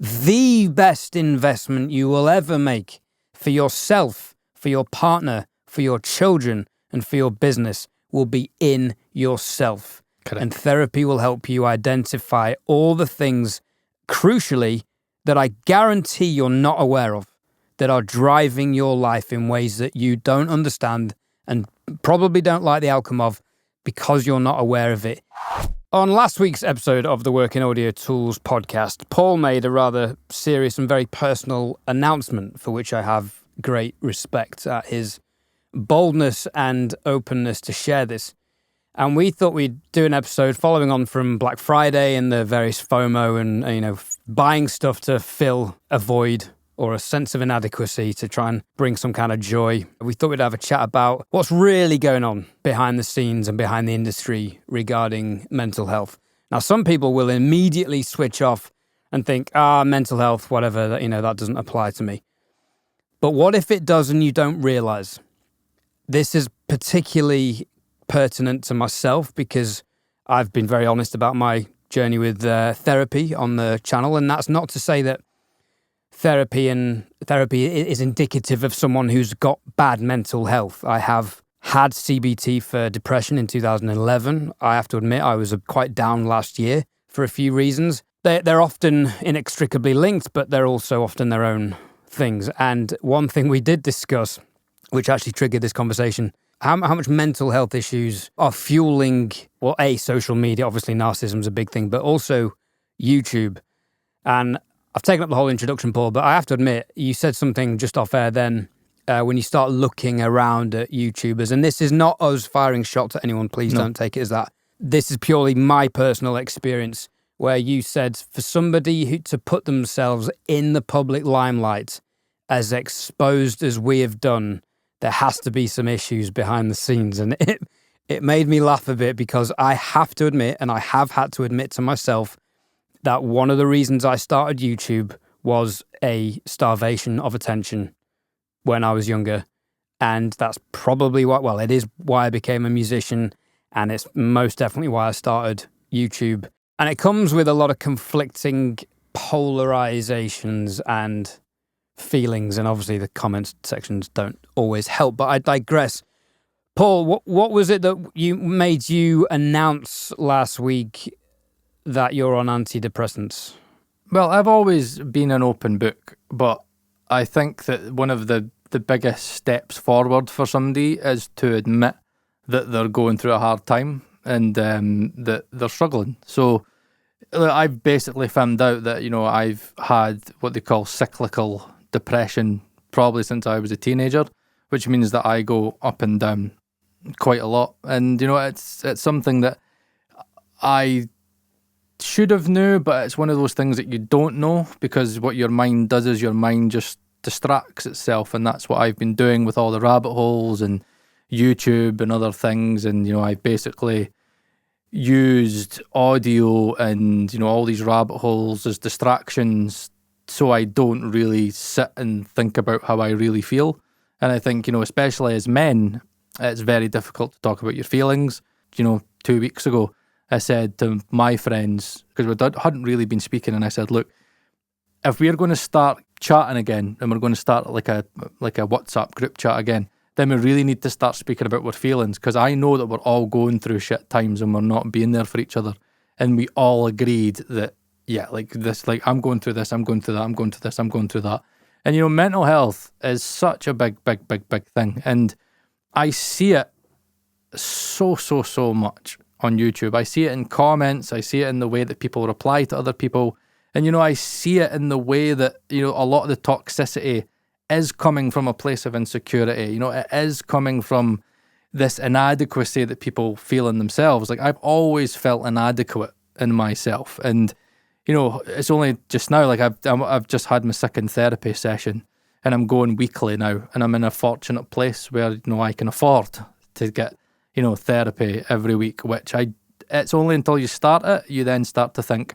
the best investment you will ever make for yourself, for your partner, for your children, and for your business will be in yourself. Correct. And therapy will help you identify all the things, crucially, that I guarantee you're not aware of, that are driving your life in ways that you don't understand and probably don't like the outcome of because you're not aware of it. On last week's episode of the WorkingAudioTools podcast, Paul made a rather serious and very personal announcement for which I have great respect at his boldness and openness to share this. And we thought we'd do an episode following on from Black Friday and the various FOMO and, buying stuff to fill a void or a sense of inadequacy to try and bring some kind of joy. We thought we'd have a chat about what's really going on behind the scenes and behind the industry regarding mental health. Now, some people will immediately switch off and think, mental health, whatever, that doesn't apply to me. But what if it does and you don't realize? This is particularly pertinent to myself because I've been very honest about my journey with therapy on the channel. And that's not to say that therapy is indicative of someone who's got bad mental health. I have had CBT for depression in 2011. I have to admit I was quite down last year for a few reasons. They're often inextricably linked, but they're also often their own things. And one thing we did discuss, which actually triggered this conversation, how much mental health issues are fueling, social media, obviously narcissism's a big thing, but also YouTube. And I've taken up the whole introduction, Paul, but I have to admit, you said something just off air then when you start looking around at YouTubers, and this is not us firing shots at anyone, please don't take it as that. This is purely my personal experience, where you said for somebody to put themselves in the public limelight as exposed as we have done, there has to be some issues behind the scenes. And it made me laugh a bit because I have to admit, and I have had to admit to myself, that one of the reasons I started YouTube was a starvation of attention when I was younger. And that's probably it is why I became a musician, and it's most definitely why I started YouTube. And it comes with a lot of conflicting polarizations and feelings, and obviously the comment sections don't always help, but I digress. Paul, what was it that made you announce last week that you're on antidepressants? Well, I've always been an open book, but I think that one of the biggest steps forward for somebody is to admit that they're going through a hard time and that they're struggling. So I've basically found out that, I've had what they call cyclical depression probably since I was a teenager, which means that I go up and down quite a lot. And, it's something that I should have knew, but it's one of those things that you don't know, because what your mind does is your mind just distracts itself, and that's what I've been doing with all the rabbit holes and YouTube and other things. And, I've basically used audio and, all these rabbit holes as distractions so I don't really sit and think about how I really feel. And I think, especially as men, it's very difficult to talk about your feelings. 2 weeks ago, I said to my friends, because we hadn't really been speaking, and I said, look, if we're going to start chatting again, and we're going to start like a WhatsApp group chat again, then we really need to start speaking about our feelings, because I know that we're all going through shit times and we're not being there for each other. And we all agreed that, I'm going through this, I'm going through that, I'm going through this, I'm going through that. And, mental health is such a big thing. And I see it so much on YouTube. I see it in comments. I see it in the way that people reply to other people. And, I see it in the way that, a lot of the toxicity is coming from a place of insecurity. It is coming from this inadequacy that people feel in themselves. Like, I've always felt inadequate in myself. And, it's only just now, like I've just had my second therapy session, and I'm going weekly now, and I'm in a fortunate place where, I can afford to get, therapy every week, which it's only until you start it, you then start to think,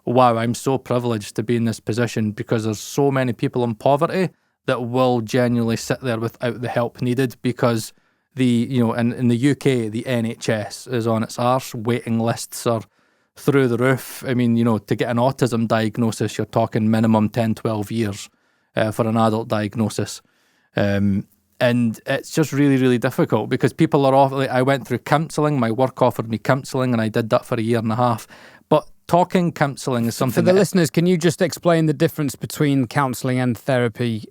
wow, I'm so privileged to be in this position, because there's so many people in poverty that will genuinely sit there without the help needed, because in the UK, the NHS is on its arse. Waiting lists are through the roof. I mean, to get an autism diagnosis, you're talking minimum 10, 12 years for an adult diagnosis. And it's just really, really difficult because people are awfully... I went through counselling. My work offered me counselling, and I did that for a year and a half. But talking counselling is something... For the listeners, can you just explain the difference between counselling and therapy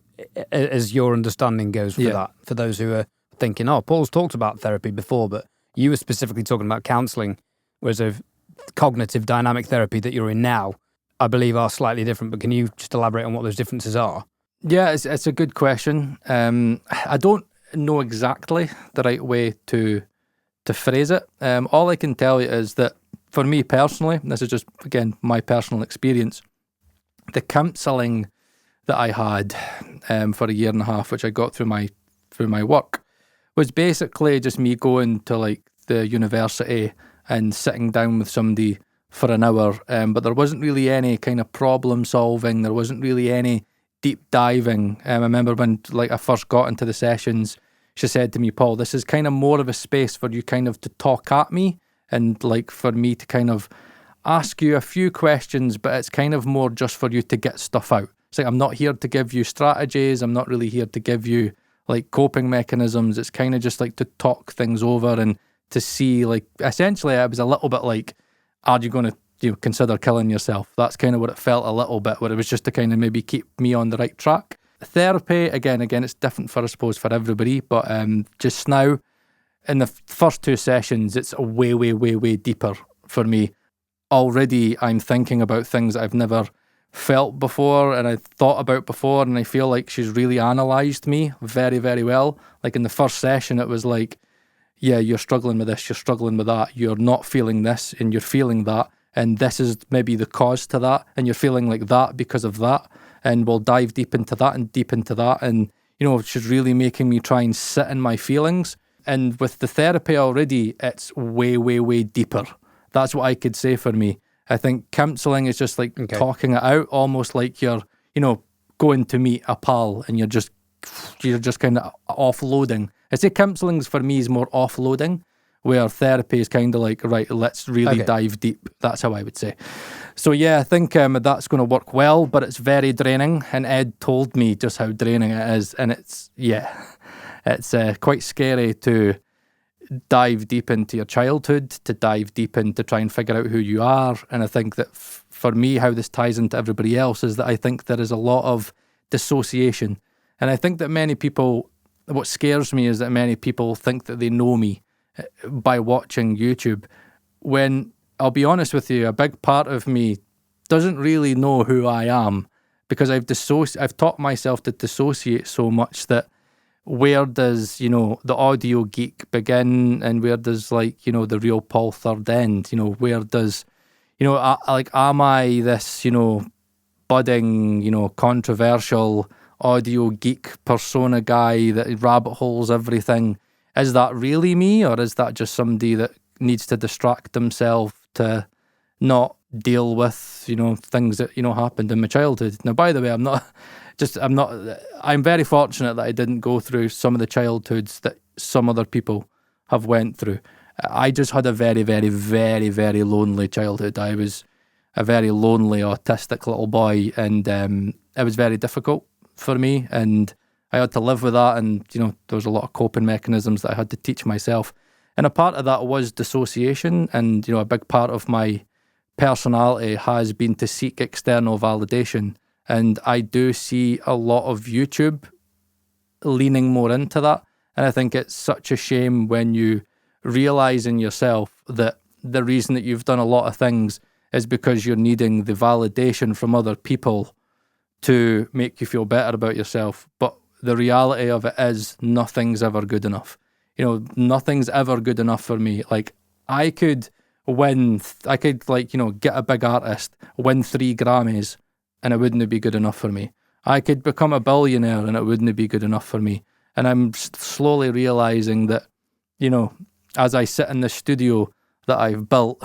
as your understanding goes for that? For those who are thinking, Paul's talked about therapy before, but you were specifically talking about counselling, whereas a cognitive dynamic therapy that you're in now, I believe, are slightly different. But can you just elaborate on what those differences are? Yeah, it's a good question. I don't know exactly the right way to phrase it. All I can tell you is that for me personally, this is just, again, my personal experience, the counselling that I had for a year and a half, which I got through my work, was basically just me going to like the university and sitting down with somebody for an hour. But there wasn't really any kind of problem solving. There wasn't really any deep diving. I remember when I first got into the sessions, she said to me, Paul, this is kind of more of a space for you kind of to talk at me and for me to kind of ask you a few questions, but it's kind of more just for you to get stuff out. It's I'm not here to give you strategies. I'm not really here to give you coping mechanisms. It's kind of just to talk things over and to see essentially it was a little bit are you going to consider killing yourself? That's kind of what it felt a little bit, where it was just to kind of maybe keep me on the right track. Therapy, again, it's different I suppose for everybody, but just now in the first two sessions, it's way, way, way, way deeper for me. Already I'm thinking about things that I've never felt before and I thought about before, and I feel like she's really analysed me very, very well. In the first session, it was yeah, you're struggling with this, you're struggling with that, you're not feeling this and you're feeling that, and this is maybe the cause to that, and you're feeling like that because of that, and we'll dive deep into that and deep into that. And she's really making me try and sit in my feelings. And with the therapy already, it's way, way, way deeper. That's what I could say for me. I think counselling is just talking it out, almost like you're, going to meet a pal and you're just kind of offloading. I say counselling for me is more offloading, where therapy is kind of right, let's really dive deep. That's how I would say. So yeah, I think that's going to work well, but it's very draining. And Ed told me just how draining it is. And it's quite scary to dive deep into your childhood, to dive deep into try and figure out who you are. And I think that for me, how this ties into everybody else is that I think there is a lot of dissociation. And I think that many people, what scares me is that many people think that they know me by watching YouTube, when I'll be honest with you, a big part of me doesn't really know who I am, because I've taught myself to dissociate so much that where does, the audio geek begin and where does the real Paul Third end? Where does, am I this, budding, controversial audio geek persona guy that rabbit holes everything? Is that really me, or is that just somebody that needs to distract himself to not deal with, things that, happened in my childhood? Now, by the way, I'm very fortunate that I didn't go through some of the childhoods that some other people have went through. I just had a very, very, very, very lonely childhood. I was a very lonely, autistic little boy, and it was very difficult for me, and I had to live with that, and there was a lot of coping mechanisms that I had to teach myself, and a part of that was dissociation. And a big part of my personality has been to seek external validation, and I do see a lot of YouTube leaning more into that. And I think it's such a shame when you realise in yourself that the reason that you've done a lot of things is because you're needing the validation from other people to make you feel better about yourself. But the reality of it is nothing's ever good enough. Nothing's ever good enough for me. I could get a big artist, win 3 Grammys, and it wouldn't be good enough for me. I could become a billionaire and it wouldn't be good enough for me. And I'm slowly realising that, as I sit in the studio that I've built,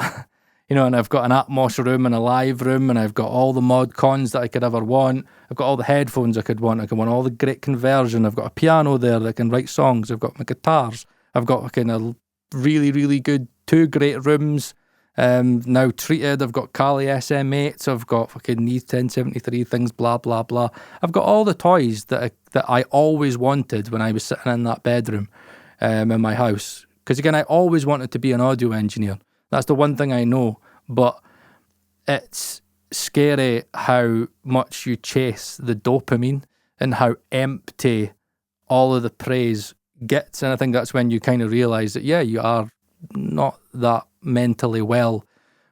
and I've got an Atmos room and a live room, and I've got all the mod cons that I could ever want. I've got all the headphones I could want. I can want all the great conversion. I've got a piano there that can write songs. I've got my guitars. I've got kind of really, really good 2 great rooms now treated. I've got Kali SM8s. I've got fucking Need 1073 things, blah, blah, blah. I've got all the toys that I always wanted when I was sitting in that bedroom in my house. Because again, I always wanted to be an audio engineer. That's the one thing I know. But it's scary how much you chase the dopamine and how empty all of the praise gets. And I think that's when you kind of realise that, yeah, you are not that mentally well.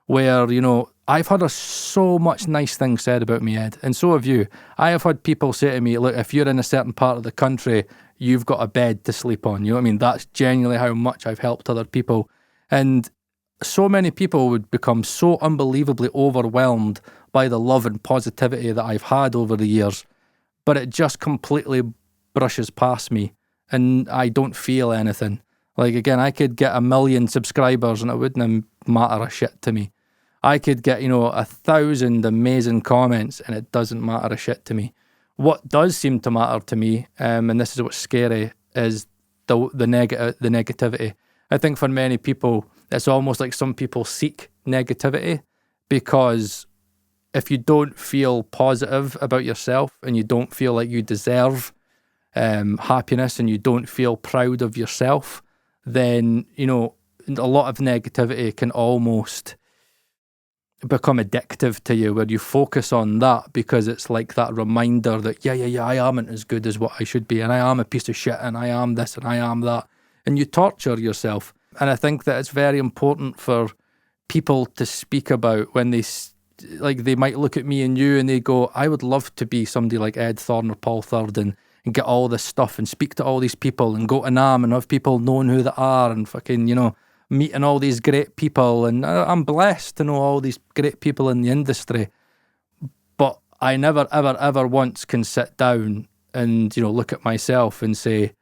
Where, you know, I've had so much nice things said about me, Ed, and so have you. I have had people say to me, look, if you're in a certain part of the country, you've got a bed to sleep on. You know what I mean? That's genuinely how much I've helped other people. And so many people would become so unbelievably overwhelmed by the love and positivity that I've had over the years, but it just completely brushes past me and I don't feel anything. Like, again, I could get 1 million subscribers and it wouldn't matter a shit to me. I could get, 1,000 amazing comments and it doesn't matter a shit to me. What does seem to matter to me, and this is what's scary, is the negativity. I think for many people, it's almost like some people seek negativity because if you don't feel positive about yourself and you don't feel like you deserve happiness and you don't feel proud of yourself, then, a lot of negativity can almost become addictive to you, where you focus on that because it's like that reminder that, yeah, I aren't as good as what I should be, and I am a piece of shit, and I am this, and I am that. And you torture yourself. And I think that it's very important for people to speak about when they might look at me and you and they go, I would love to be somebody like Ed Thorne or Paul Third and get all this stuff and speak to all these people and go to NAM and have people knowing who they are and fucking, meeting all these great people. And I'm blessed to know all these great people in the industry. But I never, ever, ever once can sit down and, look at myself and say,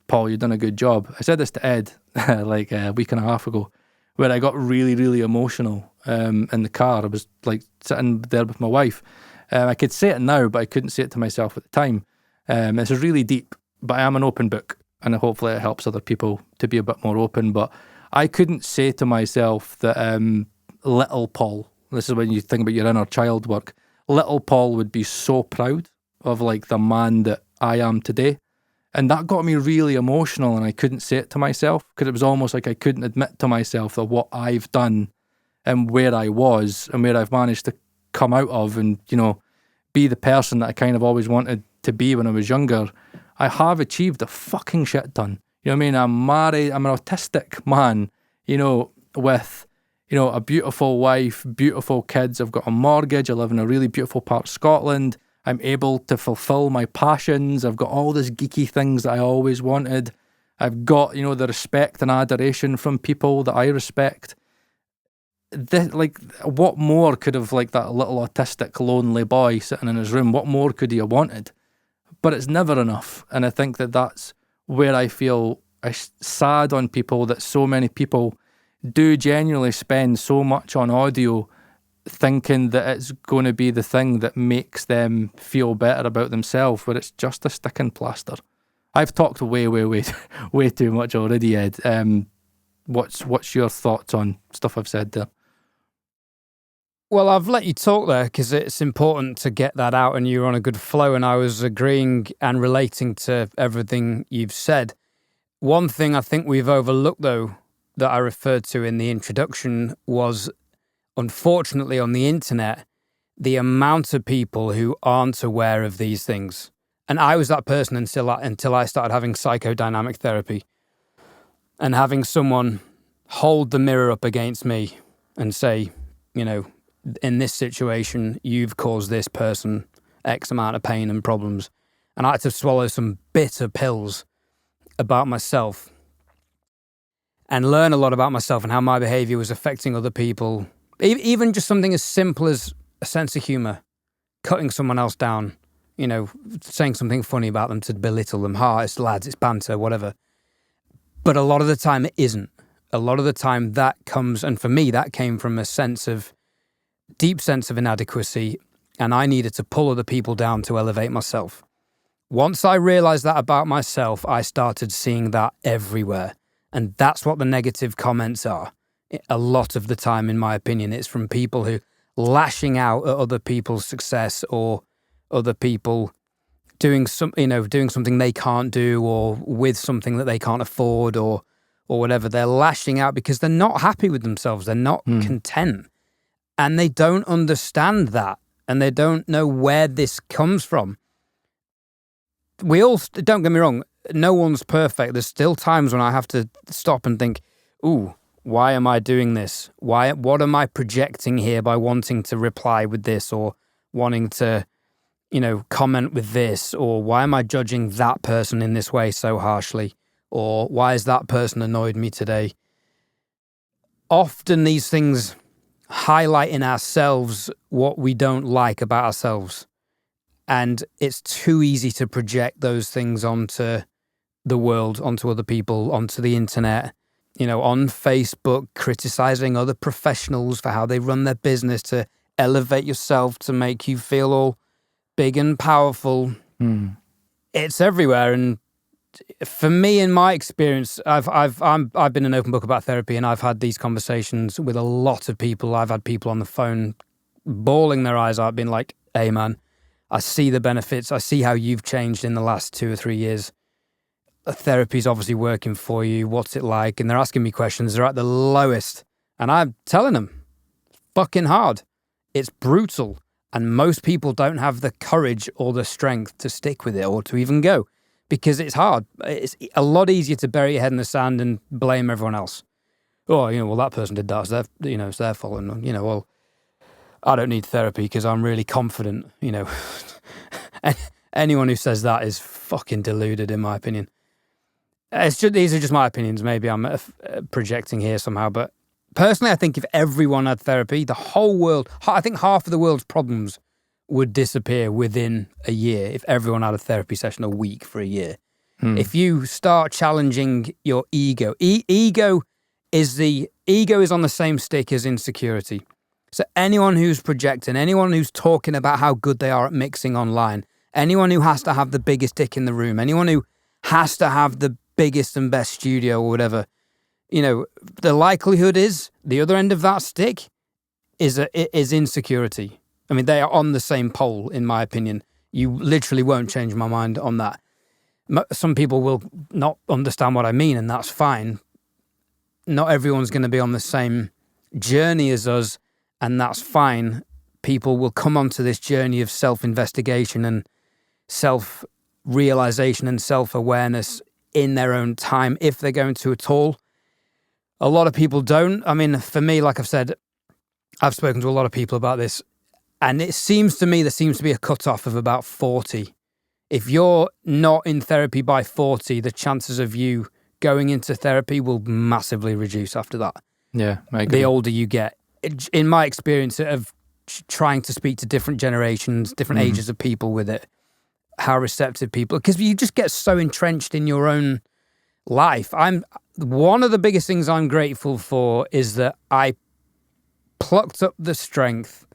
Paul, you've done a good job. I said this to Ed like a week and a half ago, where I got really, really emotional in the car. I was like sitting there with my wife. I could say it now, but I couldn't say it to myself at the time. This is really deep, but I am an open book, and hopefully it helps other people to be a bit more open. But I couldn't say to myself that little Paul, this is when you think about your inner child work, little Paul would be so proud of like the man that I am today. And that got me really emotional, and I couldn't say it to myself because it was almost like I couldn't admit to myself that what I've done and where I was and where I've managed to come out of and, be the person that I kind of always wanted to be when I was younger. I have achieved a fucking shit ton. You know what I mean? I'm married, I'm an autistic man, with, a beautiful wife, beautiful kids. I've got a mortgage. I live in a really beautiful part of Scotland. I'm able to fulfill my passions. I've got all these geeky things that I always wanted. I've got, the respect and adoration from people that I respect. What more could have, that little autistic, lonely boy sitting in his room, what more could he have wanted? But it's never enough. And I think that that's where I feel sad on people, that so many people do genuinely spend so much on audio thinking that it's going to be the thing that makes them feel better about themselves, where it's just a sticking plaster. I've talked way too much already, Ed. What's your thoughts on stuff I've said there? Well, I've let you talk there because it's important to get that out, and you're on a good flow, and I was agreeing and relating to everything you've said. One thing I think we've overlooked, though, that I referred to in the introduction was, unfortunately, on the internet, the amount of people who aren't aware of these things. And I was that person until I started having psychodynamic therapy and having someone hold the mirror up against me and say, in this situation, you've caused this person X amount of pain and problems. And I had to swallow some bitter pills about myself and learn a lot about myself and how my behavior was affecting other people. Even just something as simple as a sense of humor, cutting someone else down, saying something funny about them to belittle them. It's lads, it's banter, whatever. But a lot of the time it isn't. A lot of the time that comes, and for me, that came from a deep sense of inadequacy, and I needed to pull other people down to elevate myself. Once I realized that about myself, I started seeing that everywhere. And that's what the negative comments are. a lot of the time, in my opinion. It's from people who lashing out at other people's success or other people doing something they can't do or with something that they can't afford or whatever. They're lashing out because they're not happy with themselves. They're not content. And they don't understand that. And they don't know where this comes from. We all, don't get me wrong, no one's perfect. There's still times when I have to stop and think, ooh, why am I doing this? What am I projecting here by wanting to reply with this or wanting to, comment with this? Or why am I judging that person in this way so harshly? Or why has that person annoyed me today? Often these things highlight in ourselves what we don't like about ourselves. And it's too easy to project those things onto the world, onto other people, onto the internet, on Facebook, criticizing other professionals for how they run their business to elevate yourself, to make you feel all big and powerful. It's everywhere. And for me, in my experience, I've been an open book about therapy, and I've had these conversations with a lot of people. I've had people on the phone bawling their eyes out, being like, hey man, I see the benefits. I see how you've changed in the last 2 or 3 years. Therapy's obviously working for you. What's it like? And they're asking me questions. They're at the lowest. And I'm telling them, fucking hard. It's brutal. And most people don't have the courage or the strength to stick with it or to even go because it's hard. It's a lot easier to bury your head in the sand and blame everyone else. Oh, well, that person did that. It's their fault. And, well, I don't need therapy because I'm really confident, Anyone who says that is fucking deluded, in my opinion. These are just my opinions. Maybe I'm projecting here somehow. But personally, I think if everyone had therapy, the whole world, I think half of the world's problems would disappear within a year if everyone had a therapy session a week for a year. If you start challenging your ego, ego is on the same stick as insecurity. So anyone who's projecting, anyone who's talking about how good they are at mixing online, anyone who has to have the biggest dick in the room, anyone who has to have the biggest and best studio or whatever, the likelihood is the other end of that stick is insecurity. I mean, they are on the same pole, in my opinion. You literally won't change my mind on that. Some people will not understand what I mean, and that's fine. Not everyone's going to be on the same journey as us, and that's fine. People will come onto this journey of self-investigation and self-realization and self-awareness in their own time, if they're going to at all. A lot of people don't. I mean, for me, like I've said, I've spoken to a lot of people about this, and it seems to me there seems to be a cutoff of about 40. If you're not in therapy by 40, the chances of you going into therapy will massively reduce after that. Yeah, I agree. The older you get. In my experience of trying to speak to different generations, different ages of people with it, how receptive people, because you just get so entrenched in your own life. One of the biggest things I'm grateful for is that I plucked up the strength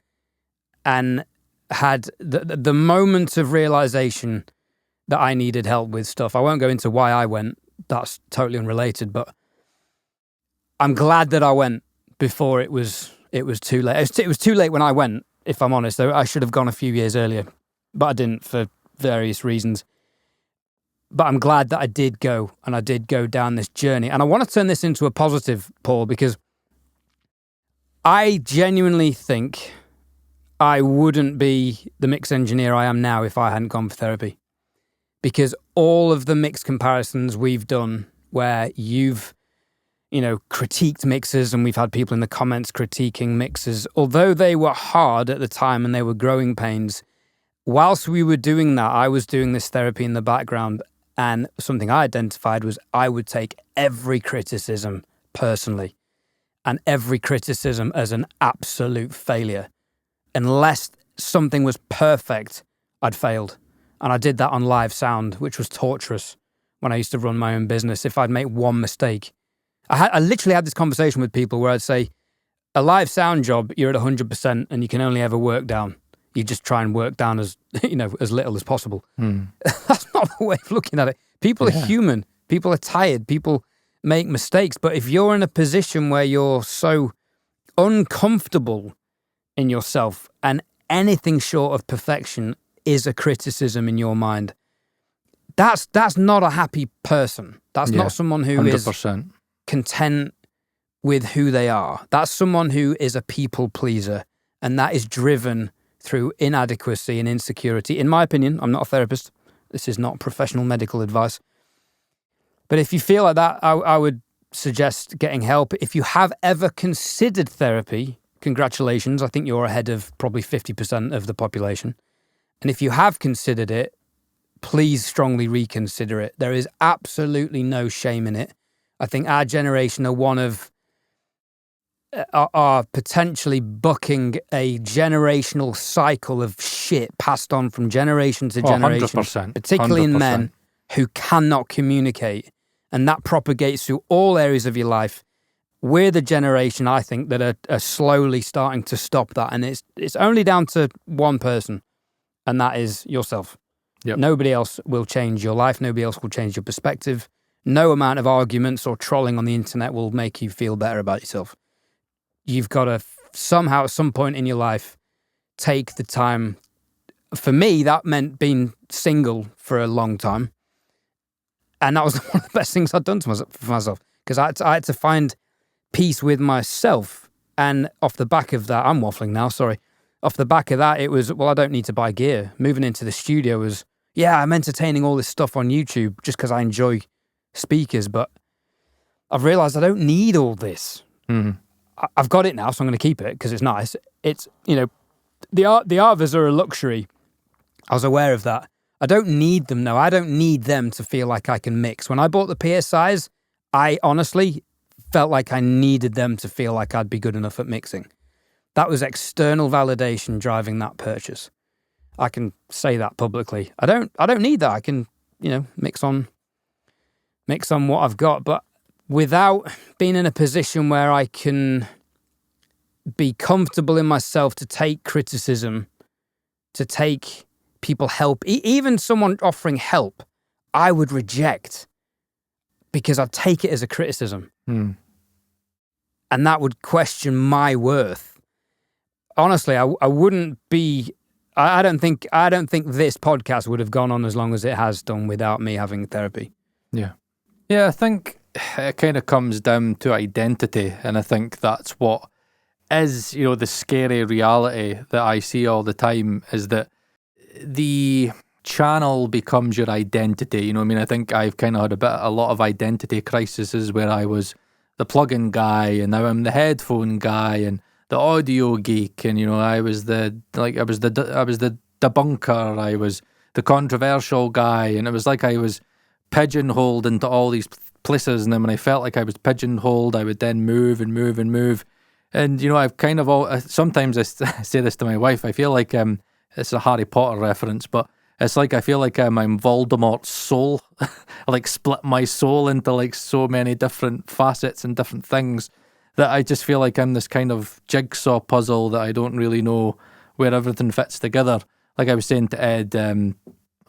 and had the moment of realization that I needed help with stuff. I won't go into why I went. That's totally unrelated, but I'm glad that I went before it was too late. It was too late when I went, if I'm honest. I should have gone a few years earlier, but I didn't for various reasons. But I'm glad that I did go, and I did go down this journey. And I want to turn this into a positive, Paul, because I genuinely think I wouldn't be the mix engineer I am now if I hadn't gone for therapy. Because all of the mix comparisons we've done where you've critiqued mixes, and we've had people in the comments critiquing mixes, although they were hard at the time and they were growing pains, whilst we were doing that, I was doing this therapy in the background, and something I identified was I would take every criticism personally and every criticism as an absolute failure. Unless something was perfect, I'd failed. And I did that on live sound, which was torturous when I used to run my own business. If I'd make one mistake, I literally had this conversation with people where I'd say, a live sound job, you're at 100% and you can only ever work down. You just try and work down as little as possible. That's not the way of looking at it. People are human. People are tired. People make mistakes. But if you're in a position where you're so uncomfortable in yourself and anything short of perfection is a criticism in your mind, that's not a happy person. That's not someone who 100%. is content with who they are. That's someone who is a people pleaser, and that is driven through inadequacy and insecurity. In my opinion, I'm not a therapist. This is not professional medical advice. But if you feel like that, I would suggest getting help. If you have ever considered therapy, congratulations. I think you're ahead of probably 50% of the population. And if you have considered it, please strongly reconsider it. There is absolutely no shame in it. I think our generation are potentially bucking a generational cycle of shit passed on from generation to generation, 100%, particularly 100%. in men who cannot communicate. And that propagates through all areas of your life. We're the generation, I think, that are slowly starting to stop that. And it's only down to one person, and that is yourself. Yep. Nobody else will change your life. Nobody else will change your perspective. No amount of arguments or trolling on the internet will make you feel better about yourself. You've got to somehow, at some point in your life, take the time. For me, that meant being single for a long time. And that was one of the best things I'd done for myself, because I had to find peace with myself. And off the back of that, I'm waffling now, sorry. Off the back of that, it was, well, I don't need to buy gear. Moving into the studio was, yeah, I'm entertaining all this stuff on YouTube just because I enjoy speakers, but I've realized I don't need all this. Mm. I've got it now, so I'm going to keep it because it's nice. It's, the Arvas are a luxury. I was aware of that. I don't need them, though. I don't need them to feel like I can mix. When I bought the PSIs, I honestly felt like I needed them to feel like I'd be good enough at mixing. That was external validation driving that purchase. I can say that publicly. I don't need that. I can, mix on what I've got, but without being in a position where I can be comfortable in myself to take criticism, to take people help, even someone offering help, I would reject because I'd take it as a criticism. Mm. And that would question my worth. Honestly, I wouldn't be. I don't think this podcast would have gone on as long as it has done without me having therapy. Yeah, I think it kind of comes down to identity, and I think that's what is, the scary reality that I see all the time is that the channel becomes your identity. I think I've kind of had a lot of identity crises where I was the plugin guy, and now I'm the headphone guy, and the audio geek, and I was the debunker, I was the controversial guy, and it was like I was pigeonholed into all these places, and then when I felt like I was pigeonholed, I would then move and move and move. And I've kind of sometimes I say this to my wife, I feel like it's a Harry Potter reference, but it's like I feel like I'm Voldemort's soul. I like split my soul into like so many different facets and different things that I just feel like I'm this kind of jigsaw puzzle that I don't really know where everything fits together. Like I was saying to Ed,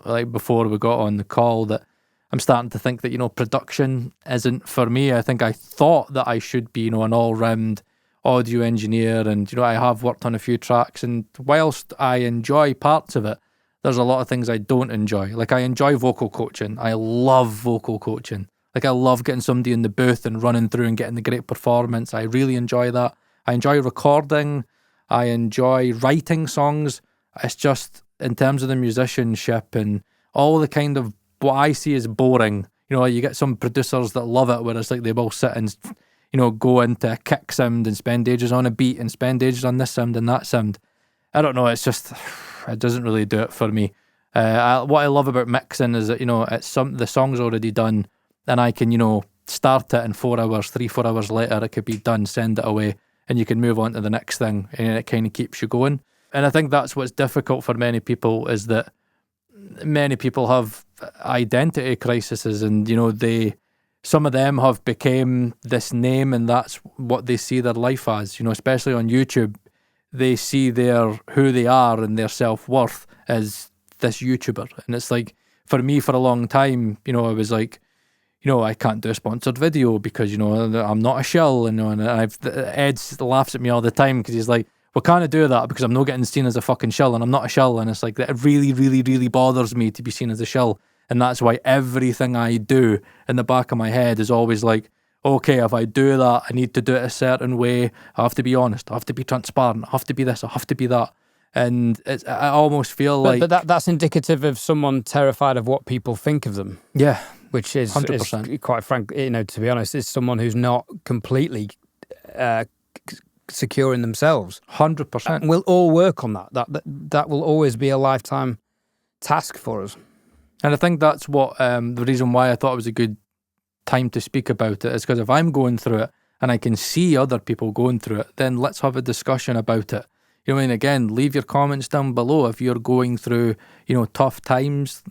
like before we got on the call, that I'm starting to think that, production isn't for me. I think I thought that I should be, an all-round audio engineer, and, I have worked on a few tracks, and whilst I enjoy parts of it, there's a lot of things I don't enjoy. Like I enjoy vocal coaching. I love vocal coaching. Like I love getting somebody in the booth and running through and getting the great performance. I really enjoy that. I enjoy recording. I enjoy writing songs. It's just in terms of the musicianship and all the kind of what I see as boring. You get some producers that love it, where it's like they will sit and, go into a kick sound and spend ages on a beat and spend ages on this sound and that sound. I don't know. It's just, it doesn't really do it for me. What I love about mixing is that, the song's already done, and I can, start it in 4 hours, 3-4 hours later, it could be done, send it away, and you can move on to the next thing, and it kind of keeps you going. And I think that's what's difficult for many people, is that many people have identity crises, and, some of them have become this name, and that's what they see their life as, especially on YouTube. They see who they are and their self-worth as this YouTuber. And it's like, for me, for a long time, I was like, I can't do a sponsored video because, I'm not a shill. And Ed laughs at me all the time because he's like, well, can't I do that because I'm not getting seen as a fucking shill and I'm not a shill. And it's like, that it really, really, really bothers me to be seen as a shill. And that's why everything I do in the back of my head is always like, okay, if I do that, I need to do it a certain way. I have to be honest. I have to be transparent. I have to be this. I have to be that. And I almost feel but that's indicative of someone terrified of what people think of them. Yeah. Which is 100%. Quite frank, to be honest, is someone who's not completely secure in themselves. 100%. We'll all work on that. That will always be a lifetime task for us. And I think that's what the reason why I thought it was a good time to speak about it is because if I'm going through it and I can see other people going through it, then let's have a discussion about it. Again, leave your comments down below if you're going through, tough times,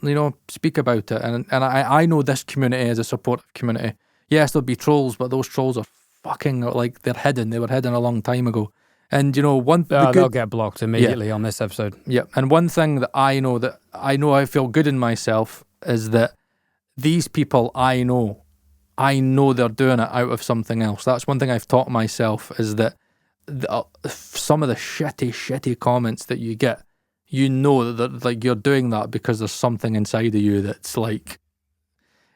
speak about it. And I know this community is a supportive community. Yes, there'll be trolls, but those trolls are fucking, like, they're hidden. They were hidden a long time ago. And, they'll get blocked immediately on this episode. Yeah. And one thing that I know I feel good in myself is that these people I know they're doing it out of something else. That's one thing I've taught myself is that some of the shitty comments that you get, that like you're doing that because there's something inside of you that's like,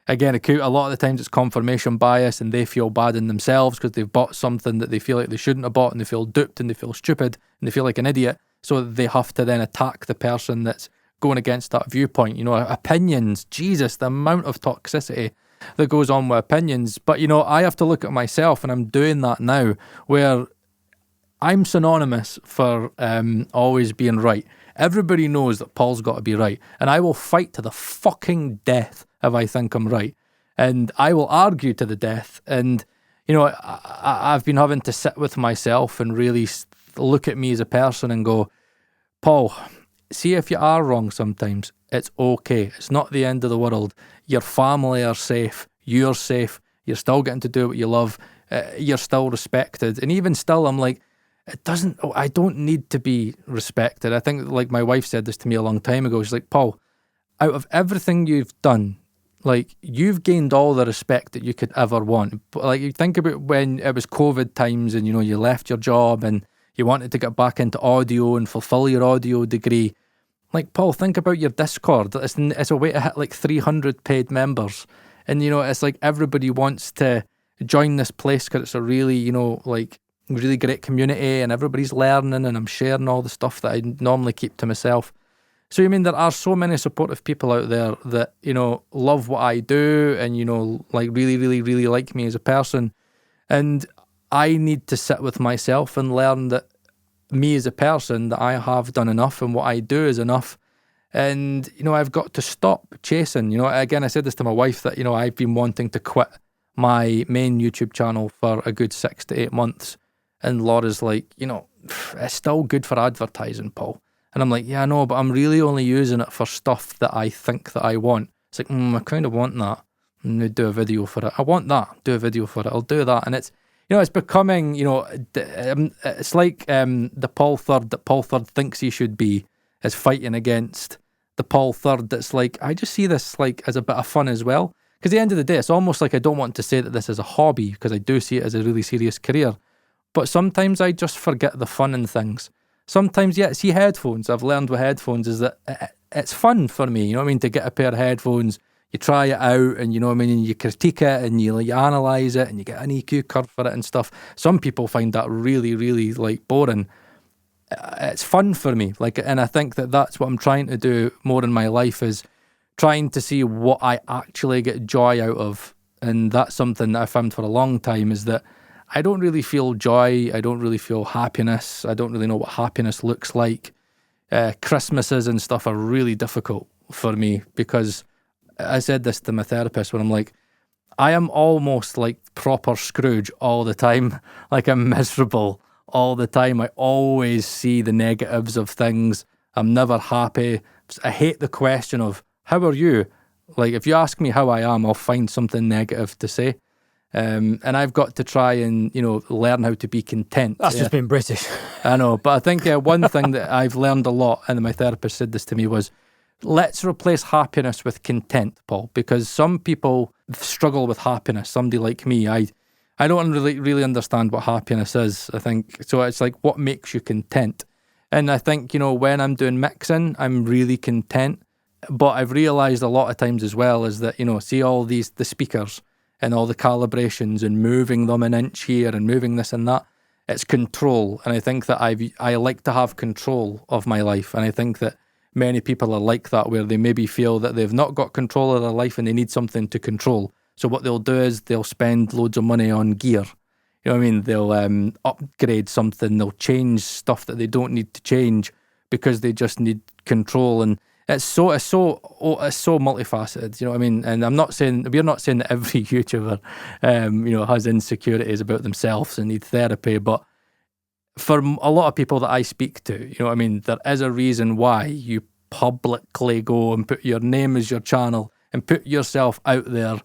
again, a lot of the times it's confirmation bias and they feel bad in themselves because they've bought something that they feel like they shouldn't have bought and they feel duped and they feel stupid and they feel like an idiot. So they have to then attack the person that's going against that viewpoint. Opinions, Jesus, the amount of toxicity that goes on with opinions. But, I have to look at myself and I'm doing that now where I'm synonymous for always being right. Everybody knows that Paul's got to be right. And I will fight to the fucking death if I think I'm right. And I will argue to the death. And, I've been having to sit with myself and really look at me as a person and go, Paul, see if you are wrong sometimes. It's okay. It's not the end of the world. Your family are safe. You're safe. You're still getting to do what you love. You're still respected. And even still, I'm like, I don't need to be respected. I think, like, my wife said this to me a long time ago. She's like, Paul, out of everything you've done, like, you've gained all the respect that you could ever want. But, like, you think about when it was COVID times and, you left your job and you wanted to get back into audio and fulfill your audio degree. Like, Paul, think about your Discord. It's a way to hit, like, 300 paid members. And, it's like everybody wants to join this place because it's a really, really great community and everybody's learning and I'm sharing all the stuff that I normally keep to myself. So, there are so many supportive people out there that, love what I do and, like, really, really, really like me as a person. And I need to sit with myself and learn that me as a person, that I have done enough and what I do is enough. And, I've got to stop chasing. Again, I said this to my wife that, I've been wanting to quit my main YouTube channel for a good 6 to 8 months. And Laura's like, it's still good for advertising, Paul. And I'm like, yeah, I know, but I'm really only using it for stuff that I think that I want. It's like, I kind of want that. I'm going to do a video for it. I want that. Do a video for it. I'll do that. And it's, it's becoming, it's like the Paul Third that Paul Third thinks he should be is fighting against the Paul Third that's like, I just see this like as a bit of fun as well. Because at the end of the day, it's almost like I don't want to say that this is a hobby because I do see it as a really serious career. But sometimes I just forget the fun in things. Sometimes, see headphones. I've learned with headphones is that it's fun for me, to get a pair of headphones, you try it out and, and you critique it and you analyse it and you get an EQ curve for it and stuff. Some people find that really, really, like, boring. It's fun for me. And I think that that's what I'm trying to do more in my life is trying to see what I actually get joy out of. And that's something that I found for a long time is that I don't really feel joy. I don't really feel happiness. I don't really know what happiness looks like. Christmases and stuff are really difficult for me because I said this to my therapist when I'm like, I am almost like proper Scrooge all the time. Like, I'm miserable all the time. I always see the negatives of things. I'm never happy. I hate the question of, how are you? Like, if you ask me how I am, I'll find something negative to say. And I've got to try and, learn how to be content. That's just being British. I know, but I think one thing that I've learned a lot, and my therapist said this to me, was let's replace happiness with content, Paul, because some people struggle with happiness. Somebody like me, I don't really understand what happiness is, I think. So it's like, what makes you content? And I think, when I'm doing mixing, I'm really content. But I've realised a lot of times as well is that, see all the speakers and all the calibrations and moving them an inch here and moving this and that. It's control. And I think that I like to have control of my life. And I think that many people are like that, where they maybe feel that they've not got control of their life and they need something to control. So what they'll do is they'll spend loads of money on gear. You know what I mean? They'll upgrade something. They'll change stuff that they don't need to change because they just need control. And it's so multifaceted. You know what I mean? And we're not saying that every YouTuber, has insecurities about themselves and need therapy. But for a lot of people that I speak to, you know what I mean, there is a reason why you publicly go and put your name as your channel and put yourself out there,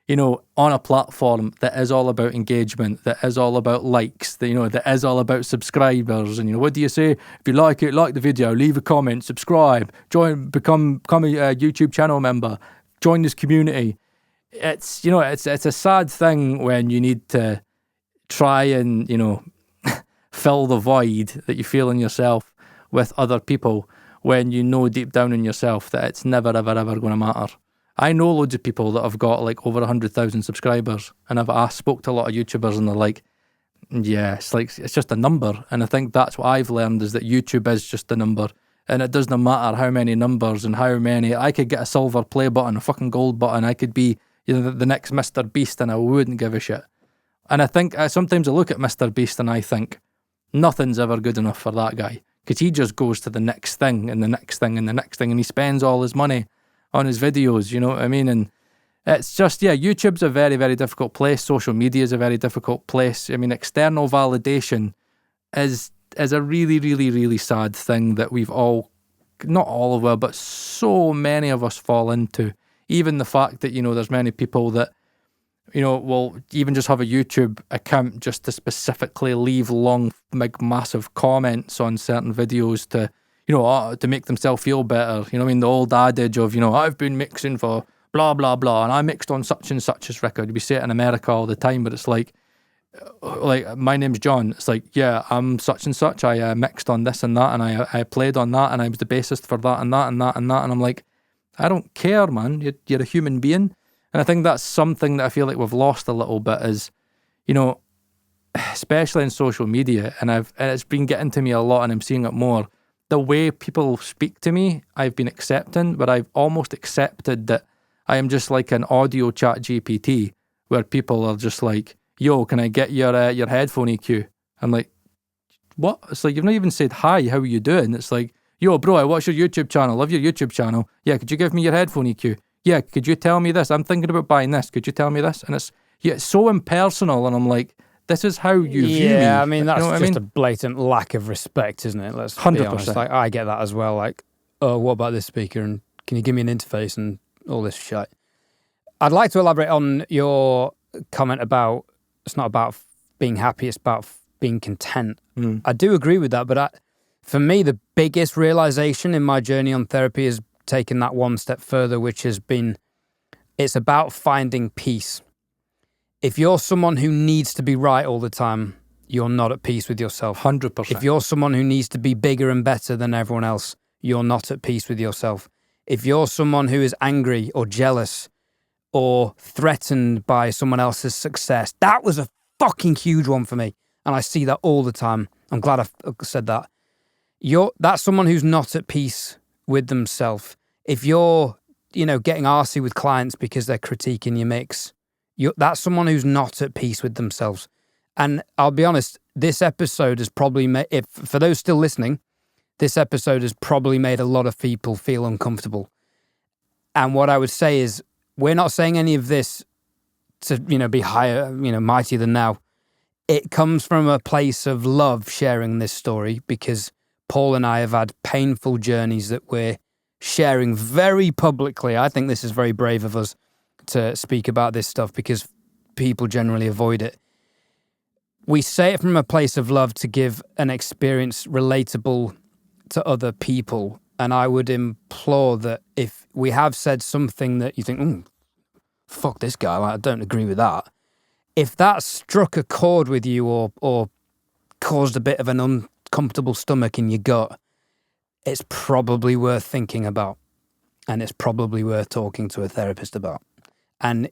on a platform that is all about engagement, that is all about likes, that is all about subscribers. And, what do you say? If you like it, like the video, leave a comment, subscribe, become a YouTube channel member, join this community. It's, it's a sad thing when you need to try and, fill the void that you feel in yourself with other people when you know deep down in yourself that it's never, ever, ever going to matter. I know loads of people that have got like over 100,000 subscribers, and I spoke to a lot of YouTubers and they're like, yeah, it's just a number. And I think that's what I've learned, is that YouTube is just a number, and it doesn't matter how many numbers and how many. I could get a silver play button, a fucking gold button. I could be, the next Mr. Beast, and I wouldn't give a shit. And I think sometimes I look at Mr. Beast and I think nothing's ever good enough for that guy, because he just goes to the next thing and the next thing and the next thing, and he spends all his money on his videos, you know what I mean? And it's just, YouTube's a very, very difficult place. Social media is a very difficult place. I mean, external validation is a really, really, really sad thing that we've all, not all of us, but so many of us fall into. Even the fact that, there's many people that, will even just have a YouTube account just to specifically leave long, big, massive comments on certain videos to, to make themselves feel better. You know what I mean? The old adage of, I've been mixing for blah, blah, blah, and I mixed on such and such's record. We say it in America all the time, but it's like my name's John. It's like, yeah, I'm such and such. I mixed on this and that, and I played on that, and I was the bassist for that and that and that and that. And I'm like, I don't care, man. You're a human being. And I think that's something that I feel like we've lost a little bit is, especially in social media, and it's been getting to me a lot, and I'm seeing it more. The way people speak to me, I've been accepting, but I've almost accepted that I am just like an audio chat GPT, where people are just like, yo, can I get your headphone EQ? I'm like, what? It's like, you've not even said, hi, how are you doing? It's like, yo, bro, I watch your YouTube channel, love your YouTube channel. Yeah, could you give me your headphone EQ? Yeah, could you tell me this? I'm thinking about buying this. Could you tell me this? And it's so impersonal, and I'm like, this is how you view me. Yeah, I mean, that's just a blatant lack of respect, isn't it? Let's 100%. Be honest. Like, I get that as well. Like, oh, what about this speaker? And can you give me an interface and all this shit? I'd like to elaborate on your comment about it's not about being happy, it's about being content. I do agree with that, but for me, the biggest realization in my journey on therapy is taking that one step further, which has been, it's about finding peace. If you're someone who needs to be right all the time, you're not at peace with yourself. 100%. If you're someone who needs to be bigger and better than everyone else, you're not at peace with yourself. If you're someone who is angry or jealous or threatened by someone else's success, that was a fucking huge one for me. And I see that all the time. I'm glad I said that. That's someone who's not at peace with themselves. If you're, getting arsey with clients because they're critiquing your mix, that's someone who's not at peace with themselves. And I'll be honest, this episode has probably made, for those still listening, this episode has probably made a lot of people feel uncomfortable. And what I would say is, we're not saying any of this to, be higher, mightier than now. It comes from a place of love sharing this story, because Paul and I have had painful journeys that we're sharing very publicly. I think this is very brave of us to speak about this stuff, because people generally avoid it. We say it from a place of love to give an experience relatable to other people. And I would implore that if we have said something that you think, fuck this guy, I don't agree with that. If that struck a chord with you or caused a bit of an uncomfortable stomach in your gut, it's probably worth thinking about. And it's probably worth talking to a therapist about. And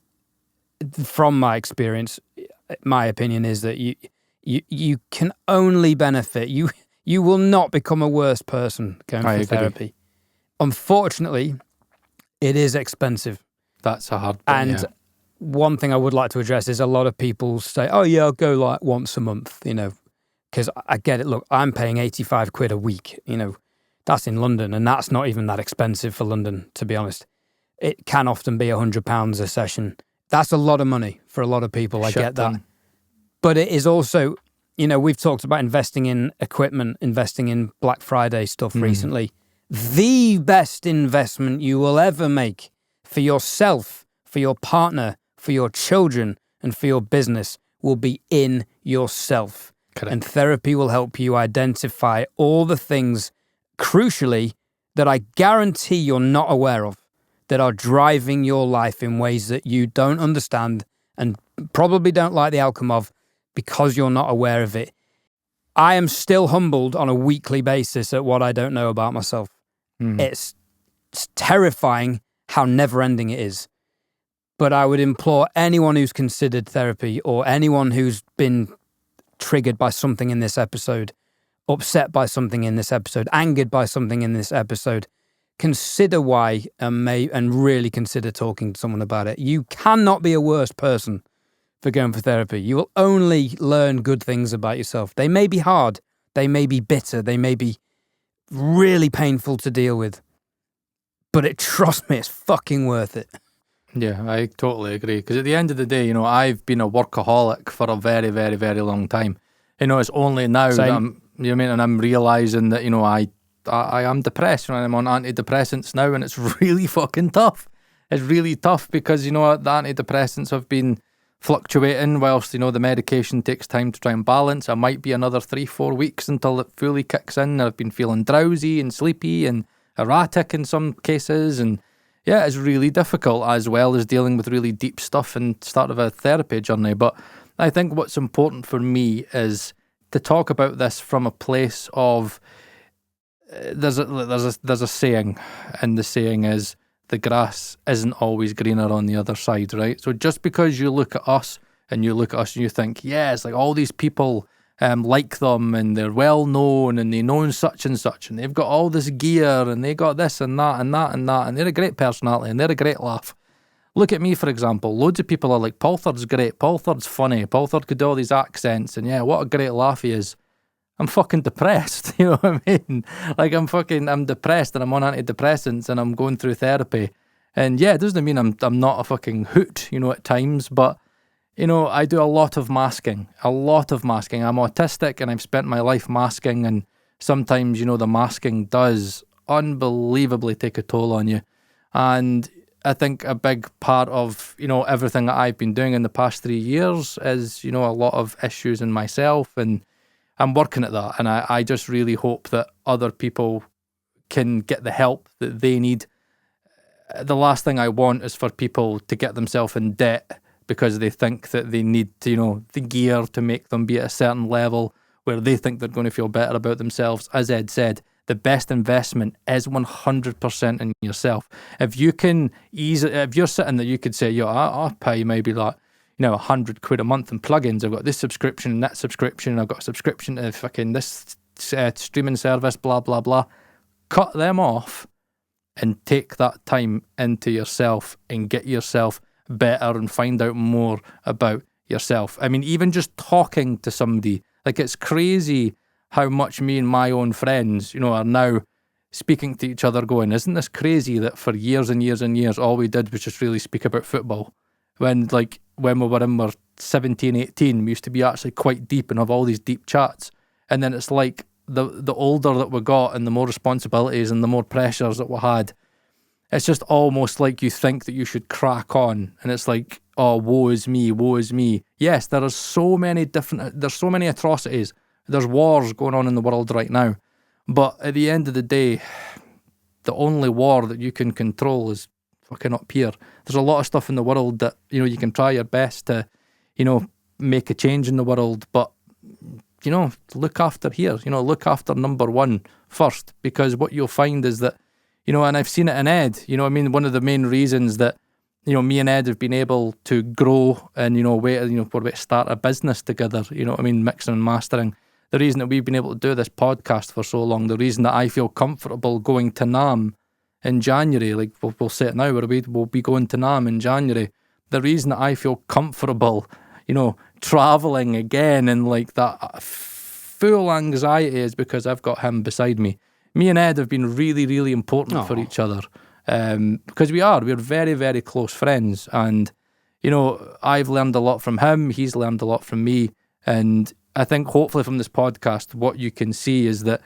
from my experience, my opinion is that you can only benefit. You will not become a worse person going for therapy. Unfortunately, it is expensive. That's a hard bit, And one thing I would like to address is a lot of people say, oh yeah, I'll go like once a month, because I get it. Look, I'm paying 85 quid a week, that's in London, and that's not even that expensive for London, to be honest. It can often be £100 a session. That's a lot of money for a lot of people. I get that. But it is also, we've talked about investing in equipment, investing in Black Friday stuff recently. The best investment you will ever make for yourself, for your partner, for your children, and for your business will be in yourself. Correct. And therapy will help you identify all the things, crucially, that I guarantee you're not aware of, that are driving your life in ways that you don't understand and probably don't like the outcome of because you're not aware of it. I am still humbled on a weekly basis at what I don't know about myself. It's terrifying how never-ending it is. But I would implore anyone who's considered therapy or anyone who's been triggered by something in this episode, upset by something in this episode, angered by something in this episode, consider why and really consider talking to someone about it. You cannot be a worse person for going for therapy. You will only learn good things about yourself. They may be hard, they may be bitter, they may be really painful to deal with, but trust me, it's fucking worth it. Yeah, I totally agree. Because at the end of the day, I've been a workaholic for a very, very, very long time. It's only now that I'm realizing that I am depressed when I'm on antidepressants now, and it's really fucking tough. It's really tough because the antidepressants have been fluctuating whilst the medication takes time to try and balance. It might be another 3-4 weeks until it fully kicks in. I've been feeling drowsy and sleepy and erratic in some cases, and yeah, it's really difficult, as well as dealing with really deep stuff and start of a therapy journey. But I think what's important for me is to talk about this from a place of there's a saying, and the saying is the grass isn't always greener on the other side, right? So just because you look at us and you think, yeah, it's like all these people like them and they're well known and they know such and such and they've got all this gear and they got this and that and that and that and they're a great personality and they're a great laugh. Look at me, for example. Loads of people are like, Paul Thurd's great, Paul Thurd's funny, Paul Thurd could do all these accents and yeah, what a great laugh he is. I'm fucking depressed, you know what I mean? Like I'm depressed and I'm on antidepressants and I'm going through therapy. And yeah, it doesn't mean I'm not a fucking hoot, at times, but I do a lot of masking. I'm autistic and I've spent my life masking, and sometimes, the masking does unbelievably take a toll on you. And I think a big part of, everything that I've been doing in the past 3 years is, a lot of issues in myself, and I'm working at that. And I just really hope that other people can get the help that they need. The last thing I want is for people to get themselves in debt because they think that they need to, the gear to make them be at a certain level where they think they're going to feel better about themselves. As Ed said, the best investment is 100% in yourself. If you can if you're sitting there, you could say, I'll pay maybe like, 100 quid a month in plugins. I've got this subscription and that subscription. I've got a subscription to fucking this streaming service, blah, blah, blah. Cut them off and take that time into yourself and get yourself better and find out more about yourself. I mean, even just talking to somebody, like it's crazy how much me and my own friends, are now speaking to each other going, isn't this crazy that for years and years and years, all we did was just really speak about football? When we were in our 17, 18, we used to be actually quite deep and have all these deep chats. And then it's like the older that we got and the more responsibilities and the more pressures that we had, it's just almost like you think that you should crack on. And it's like, oh, woe is me, woe is me. Yes, there's so many atrocities. There's wars going on in the world right now. But at the end of the day, the only war that you can control is fucking up here. There's a lot of stuff in the world that, you know, you can try your best to, you know, make a change in the world, but, you know, look after here, you know, look after number one first, because what you'll find is that, you know, and I've seen it in Ed, you know, I mean, one of the main reasons that, you know, me and Ed have been able to grow and, you know, we're about to start a business together, you know what I mean, mixing and mastering. The reason that we've been able to do this podcast for so long, the reason that I feel comfortable going to NAM in January, like we'll say it now, we'll be going to NAM in January. The reason that I feel comfortable, you know, traveling again and like that full anxiety is because I've got him beside me. Me and Ed have been really, really important for each other because we're very, very close friends. And, you know, I've learned a lot from him. He's learned a lot from me. And I think hopefully from this podcast, what you can see is that,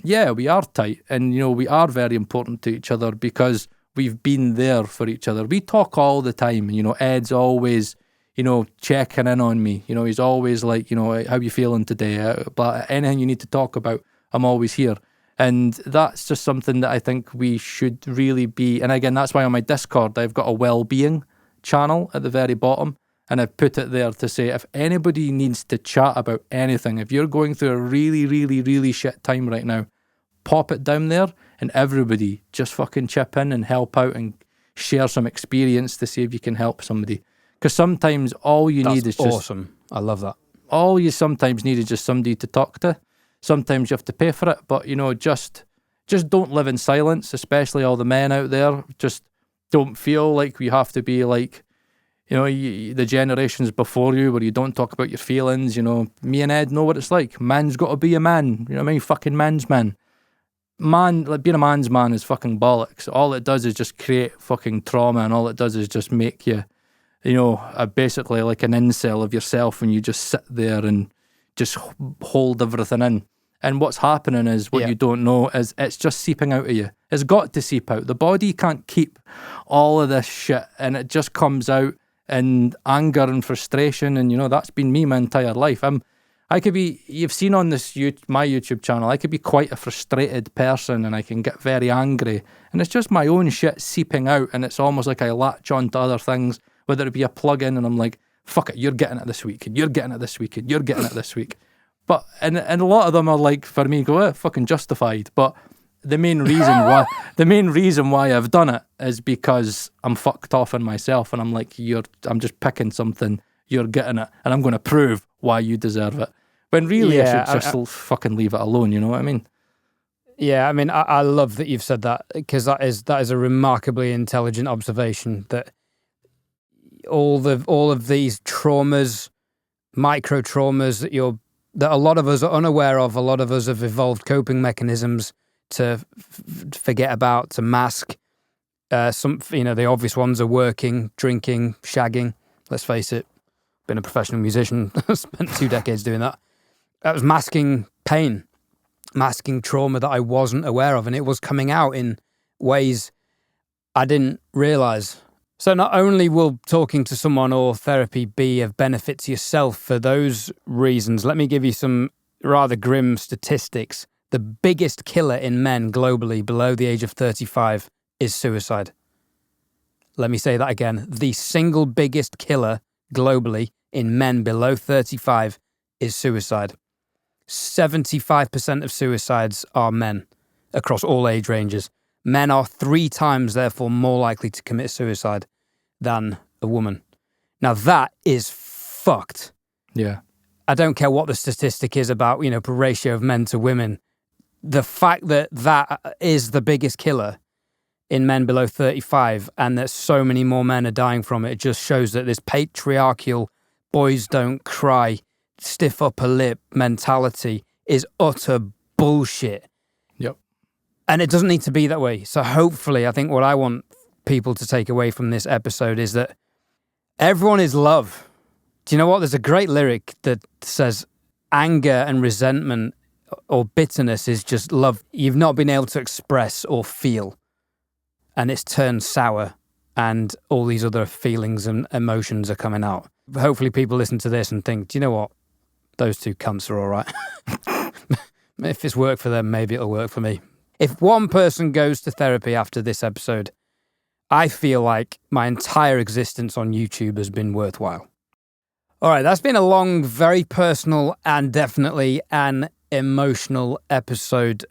yeah, we are tight and, you know, we are very important to each other because we've been there for each other. We talk all the time. You know, Ed's always, you know, checking in on me. You know, he's always like, you know, how you feeling today? But anything you need to talk about, I'm always here. And that's just something that I think we should really be. And again, that's why on my Discord, I've got a well-being channel at the very bottom. And I've put it there to say, if anybody needs to chat about anything, if you're going through a really, really, really shit time right now, pop it down there and everybody just fucking chip in and help out and share some experience to see if you can help somebody. Because sometimes all you need is just... awesome. I love that. All you sometimes need is just somebody to talk to. Sometimes you have to pay for it, but, you know, just don't live in silence, especially all the men out there. Just don't feel like we have to be like, you know, the generations before you where you don't talk about your feelings. You know, me and Ed know what it's like. Man's got to be a man. You know what I mean? Fucking man's man. Man, like being a man's man is fucking bollocks. All it does is just create fucking trauma, and all it does is just make you, you know, basically like an incel of yourself, and you just sit there and just hold everything in. And what's happening is, what you don't know is it's just seeping out of you. It's got to seep out. The body can't keep all of this shit, and it just comes out in anger and frustration. And, you know, that's been me my entire life. I could be, you've seen on this my YouTube channel, I could be quite a frustrated person and I can get very angry. And it's just my own shit seeping out, and it's almost like I latch on to other things, whether it be a plug-in and I'm like, fuck it, you're getting it this week, and you're getting it this week, and you're getting it this week. But, and a lot of them are like, for me, fucking justified. But the main reason why I've done it is because I'm fucked off in myself, and I'm like, I'm just picking something, you're getting it, and I'm going to prove why you deserve it. When really I should just fucking leave it alone, you know what I mean? Yeah, I mean, I love that you've said that, because that is a remarkably intelligent observation, that all of these traumas, micro traumas that a lot of us are unaware of, a lot of us have evolved coping mechanisms to forget about, to mask. Some, you know, the obvious ones are working, drinking, shagging. Let's face it, been a professional musician, spent 2 decades doing that. That was masking pain, masking trauma that I wasn't aware of, and it was coming out in ways I didn't realize. So not only will talking to someone or therapy be of benefit to yourself for those reasons, let me give you some rather grim statistics. The biggest killer in men globally below the age of 35 is suicide. Let me say that again. The single biggest killer globally in men below 35 is suicide. 75% of suicides are men across all age ranges. Men are 3 times, therefore, more likely to commit suicide than a woman. Now, that is fucked. Yeah. I don't care what the statistic is about, you know, per ratio of men to women. The fact that that is the biggest killer in men below 35, and that so many more men are dying from it just shows that this patriarchal, boys don't cry, stiff upper lip mentality is utter bullshit. Yep. And it doesn't need to be that way. So hopefully, I think what I want people to take away from this episode is that everyone is love. Do you know what? There's a great lyric that says anger and resentment or bitterness is just love you've not been able to express or feel. And it's turned sour, and all these other feelings and emotions are coming out. Hopefully people listen to this and think, do you know what? Those 2 cunts are all right. If it's worked for them, maybe it'll work for me. If one person goes to therapy after this episode, I feel like my entire existence on YouTube has been worthwhile. All right, that's been a long, very personal, and definitely an emotional episode.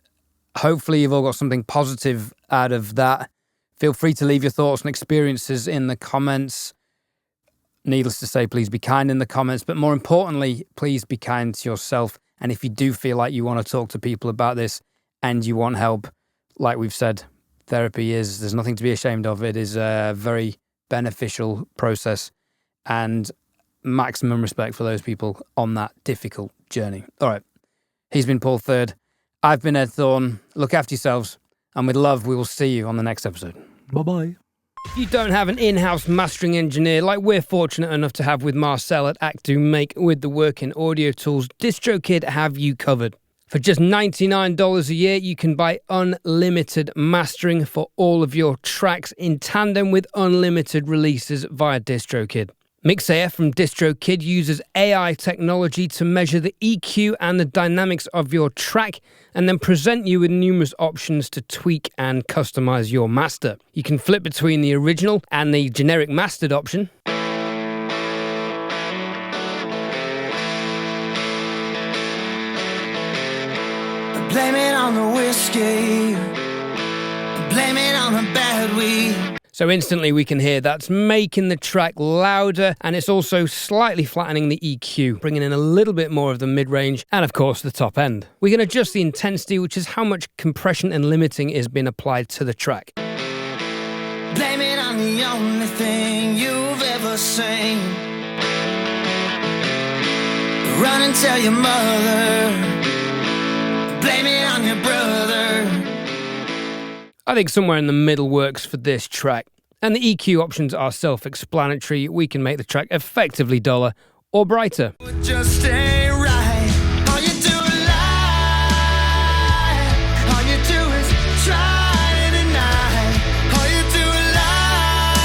Hopefully you've all got something positive out of that. Feel free to leave your thoughts and experiences in the comments. Needless to say, please be kind in the comments, but more importantly, please be kind to yourself. And if you do feel like you want to talk to people about this and you want help, like we've said, there's nothing to be ashamed of. It is a very beneficial process, and maximum respect for those people on that difficult journey. All right. He's been Paul Third. I've been Ed Thorne. Look after yourselves, and with love, we will see you on the next episode. Bye-bye. If you don't have an in-house mastering engineer like we're fortunate enough to have with Marcel at Actu Make with the Working Audio Tools, DistroKid have you covered. For just $99 a year, you can buy unlimited mastering for all of your tracks in tandem with unlimited releases via DistroKid. Mixair from DistroKid uses AI technology to measure the EQ and the dynamics of your track and then present you with numerous options to tweak and customize your master. You can flip between the original and the generic mastered option. Blame it on the whiskey, blame it on the bad weed. So instantly we can hear that's making the track louder, and it's also slightly flattening the EQ, bringing in a little bit more of the mid-range and of course the top end. We can adjust the intensity, which is how much compression and limiting is being applied to the track. Blame it on the only thing you've ever seen. Run and tell your mother. Blame it on your brother. I think somewhere in the middle works for this track. And the EQ options are self-explanatory. We can make the track effectively duller or brighter. Just ain't right. All you do is lie. All you do is try to deny. All you do is lie.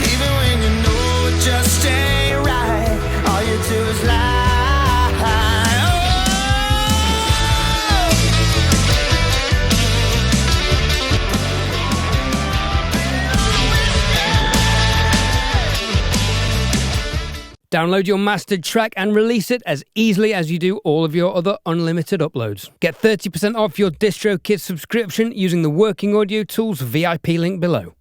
Even when you know it just ain't right. All you do is lie. Download your mastered track and release it as easily as you do all of your other unlimited uploads. Get 30% off your DistroKid subscription using the Working Audio Tools VIP link below.